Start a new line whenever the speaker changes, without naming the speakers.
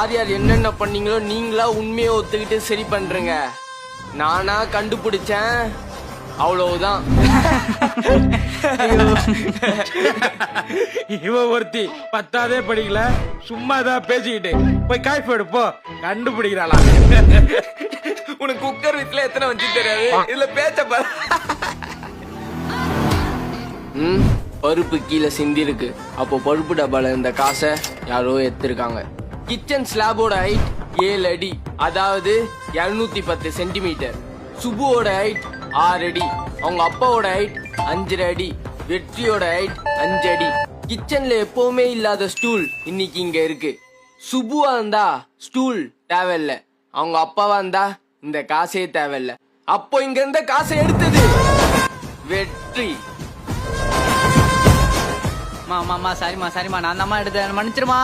யார் யார் என்னென்ன பண்ணீங்களோ நீங்களா உண்மையை ஒத்துக்கிட்டு சரி பண்றீங்க. நானா கண்டுபிடிச்சேன், அவ்வளவுதான்.
இவ ஒருத்தி 10ஆவதே படிக்கல, சும்மாதான் பேசிக்கிட்டு போய் காய்ப்பு எடுப்போ கண்டுபிடிக்கிறாளா?
உனக்கு குக்கர் வீட்டுல எத்தனை வச்சு தெரியாது, இதுல பேச்ச பாரு. பருப்பு கீழே சிந்தி இருக்கு. அப்போ பருப்பு டப்பால இந்த காசை யாரோ எடுத்திருக்காங்க. கிச்சன் ஸ்லாபோட ஹைட் 7 அடி, அதாவது 210 சென்டிமீட்டர். சுபுவோட ஹைட் 6 அடி, அவங்க அப்பாவோட ஹைட் 5 அடி, வெற்றியோட ஹைட் 5 அடி. கிச்சன்ல எப்பவுமே இல்லாத ஸ்டூல் இன்னைக்கு இங்க இருக்கு. சுபுவா இருந்தா ஸ்டூல் தேவையில்ல, அவங்க அப்பாவா இருந்தா இந்த காசே தேவையில்ல. அப்போ இங்க இருந்த காசை எடுத்தது வெற்றி.
சாரிமா நான் தான் எடுத்தேன், மன்னிச்சிருமா.